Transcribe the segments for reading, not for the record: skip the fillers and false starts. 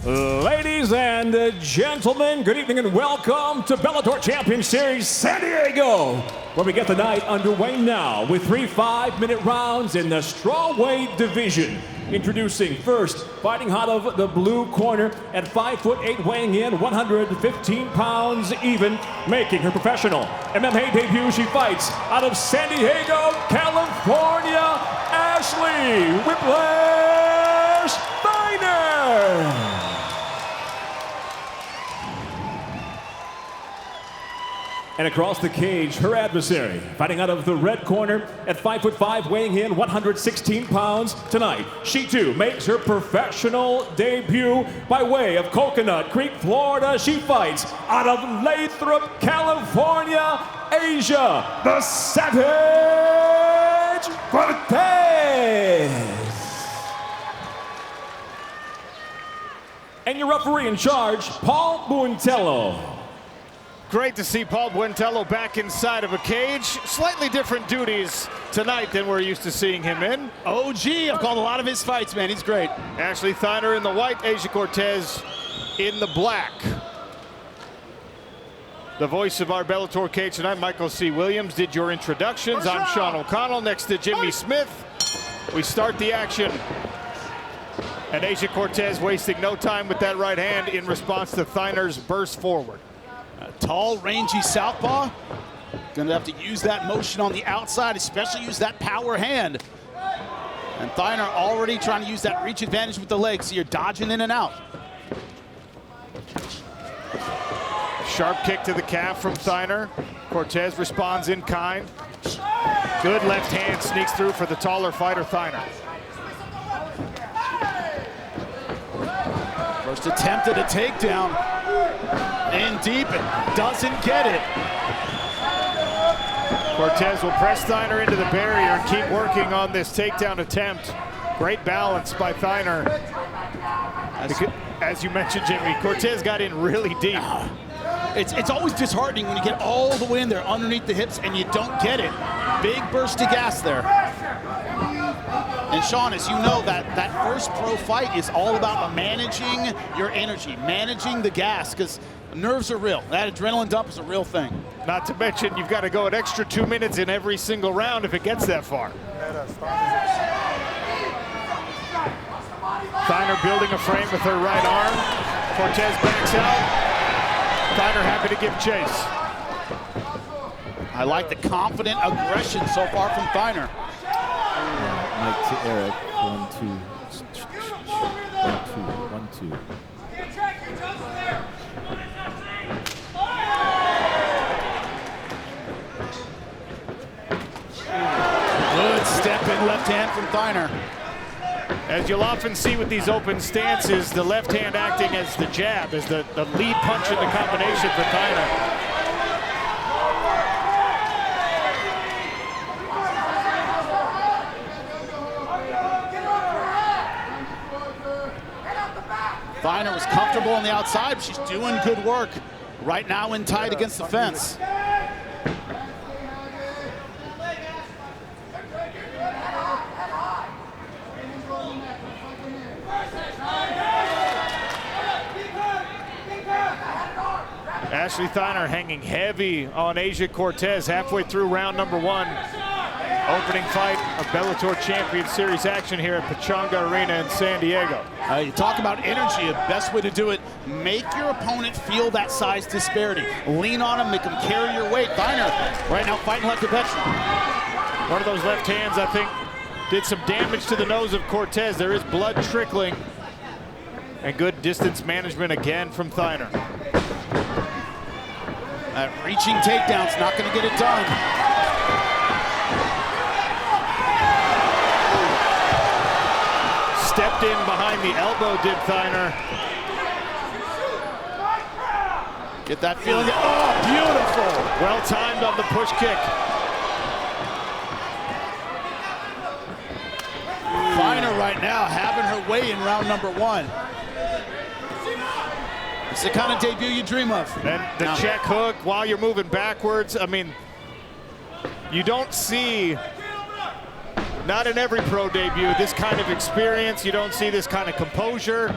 Ladies and gentlemen, good evening and welcome to Bellator Champion Series San Diego, where we get the night underway now with 3 5-minute rounds in the strawweight division. Introducing first, fighting out of the blue corner at 5'8", weighing in 115 pounds even, making her professional MMA debut. She fights out of San Diego, California, Ashley Whiplash Steiner. And across the cage, her adversary, fighting out of the red corner at 5'5", weighing in 116 pounds tonight. She too makes her professional debut by way of Coconut Creek, Florida. She fights out of Lathrop, California, Aysia, the Savage Cortez. And your referee in charge, Paul Buentello. Great to see Paul Buentello back inside of a cage. Slightly different duties tonight than we're used to seeing him in. OG, I've called a lot of his fights, man. He's great. Ashley Steiner in the white, Aysia Cortez in the black. The voice of our Bellator cage tonight, Michael C. Williams, did your introductions. I'm Sean O'Connell next to Jimmy Smith. We start the action. And Aysia Cortez wasting no time with that right hand in response to Steiner's burst forward. A tall, rangy southpaw. Gonna have to use that motion on the outside, especially use that power hand. And Steiner already trying to use that reach advantage with the legs, so you're dodging in and out. Sharp kick to the calf from Steiner. Cortez responds in kind. Good left hand sneaks through for the taller fighter, Steiner. First attempt at a takedown. In deep, and doesn't get it. Cortez will press Steiner into the barrier and keep working on this takedown attempt. Great balance by Steiner. As you mentioned, Jimmy, Cortez got in really deep. It's always disheartening when you get all the way in there underneath the hips and you don't get it. Big burst of gas there. And Sean, as you know, that first pro fight is all about managing your energy, managing the gas, because nerves are real. That adrenaline dump is a real thing. Not to mention, you've got to go an extra 2 minutes in every single round if it gets that far. Steiner building a frame with her right arm. Cortez backs out. Steiner happy to give chase. I like the confident aggression so far from Steiner. Mike to Eric, 1, 2, 1, 2, 1, 2. Good step in left hand from Steiner. As you'll often see with these open stances, the left hand acting as the jab, as the lead punch in the combination for Steiner. Steiner was comfortable on the outside, but she's doing good work right now in tight against the fence. Ashley Steiner hanging heavy on Aysia Cortez halfway through round number 1. Opening fight of Bellator Champion Series action here at Pechanga Arena in San Diego. You talk about energy, the best way to do it, make your opponent feel that size disparity. Lean on him, make him carry your weight. Steiner right now fighting like a veteran. One of those left hands, I think, did some damage to the nose of Cortez. There is blood trickling. And good distance management again from Steiner. That reaching takedown's not going to get it done. Stepped in behind the elbow, did Steiner. Get that feeling. Oh, beautiful. Well timed on the push kick. Steiner right now having her way in round number 1. It's the kind of debut you dream of. And the check hook while you're moving backwards. I mean, you don't see, not in every pro debut, this kind of experience. You don't see this kind of composure.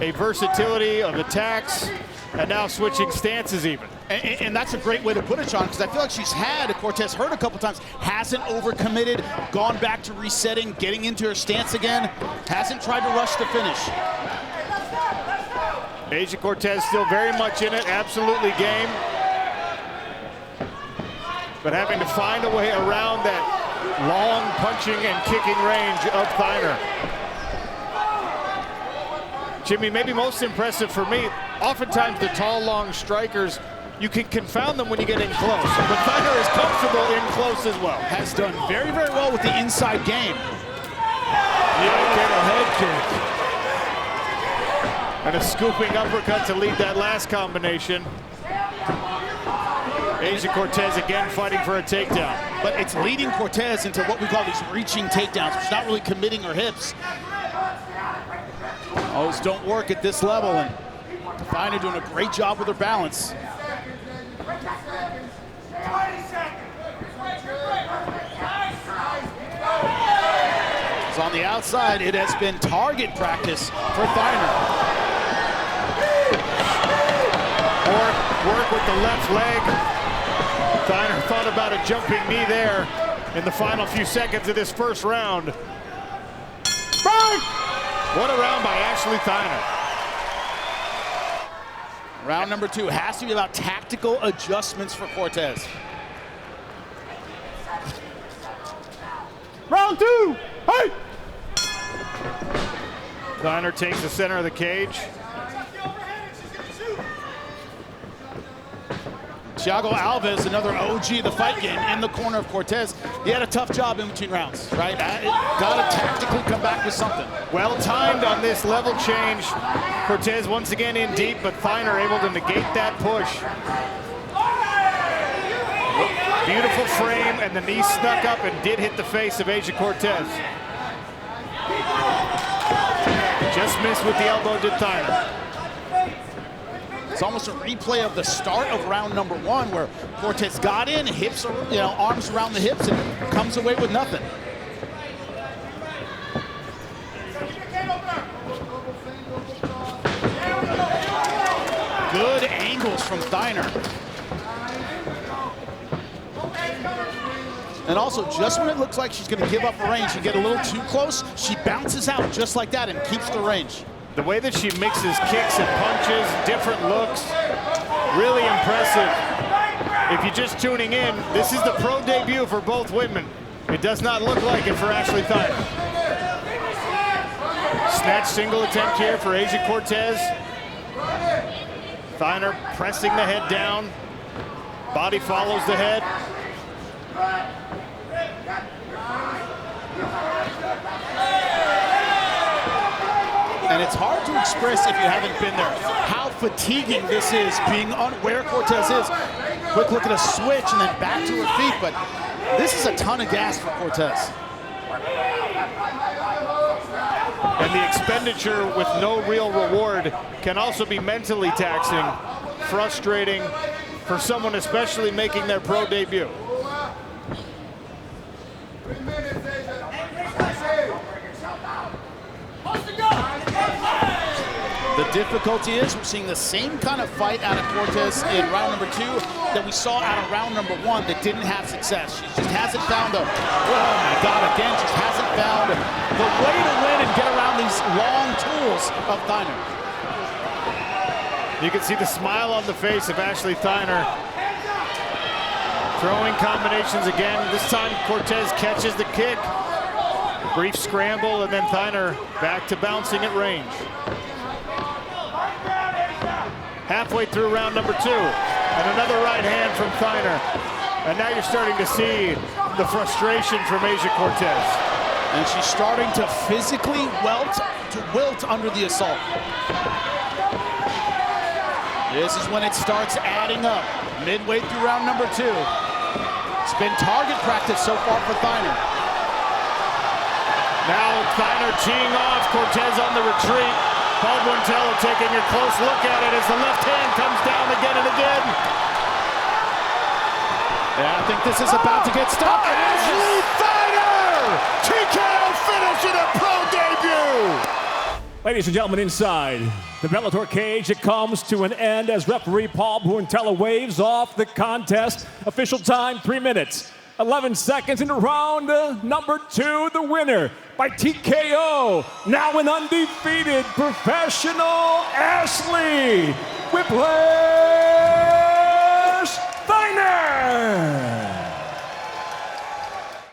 a versatility of attacks, and now switching stances even. And that's a great way to put it, Sean, because I feel like she's had Cortez hurt a couple times, hasn't overcommitted, gone back to resetting, getting into her stance again, hasn't tried to rush the finish. Aysia Cortez still very much in it, absolutely game. But having to find a way around that long punching and kicking range of Thiner. Jimmy, maybe most impressive for me, oftentimes the tall, long strikers, you can confound them when you get in close. But Thiner is comfortable in close as well. Has done very, very well with the inside game. Yeah, head kick. And a scooping uppercut to lead that last combination. Aysia Cortez again fighting for a takedown. But it's leading Cortez into what we call these reaching takedowns. She's not really committing her hips. Those don't work at this level, and Thiner doing a great job with her balance. It's on the outside. It has been target practice for Thiner. Work with the left leg. Thiner thought about a jumping knee there in the final few seconds of this first round. What a round by Ashley Thiner. Round number 2 has to be about tactical adjustments for Cortez. Round 2, hey! Thiner takes the center of the cage. Thiago Alves, another OG of the fight game, in the corner of Cortez. He had a tough job in between rounds, right? Got to tactically come back with something. Well timed on this level change. Cortez once again in deep, but Thiner able to negate that push. Beautiful frame, and the knee snuck up and did hit the face of Aysia Cortez. Just missed with the elbow, did Thiner. It's almost a replay of the start of round number 1, where Cortez got in, hips, arms around the hips, and comes away with nothing. Good angles from Thiner. And also, just when it looks like she's going to give up the range and get a little too close, she bounces out just like that and keeps the range. The way that she mixes kicks and punches, different looks, really impressive. If you're just tuning in, this is the pro debut for both women. It does not look like it for Ashley Thiner. Snatch single attempt here for Aysia Cortez. Thiner pressing the head down. Body follows the head. And it's hard to express if you haven't been there how fatiguing this is, being where Cortez is. Quick look at a switch and then back to her feet, but this is a ton of gas for Cortez. And the expenditure with no real reward can also be mentally taxing, frustrating for someone especially making their pro debut. The difficulty is we're seeing the same kind of fight out of Cortez in round number 2 that we saw out of round number 1 that didn't have success. She just hasn't found oh my God, again, just hasn't found the way to win and get around these long tools of Thiner. You can see the smile on the face of Ashley Thiner. Throwing combinations again. This time Cortez catches the kick. Brief scramble, and then Thiner back to bouncing at range. Halfway through round number 2, and another right hand from Thiner. And now you're starting to see the frustration from Aysia Cortez. And she's starting to physically wilt under the assault. This is when it starts adding up, midway through round number 2. It's been target practice so far for Thiner. Now Thiner teeing off, Cortez on the retreat. Baldwin-Tello taking a close look at it as the left hand comes down again and again. Yeah, I think this is about to get stopped. Ashley Thiner! TKO finish in a pro debut! Ladies and gentlemen, inside the Bellator cage, it comes to an end as referee Paul Buentella waves off the contest. Official time, 3 minutes, 11 seconds into round number 2. The winner by TKO, now an undefeated professional, Ashley Whiplash.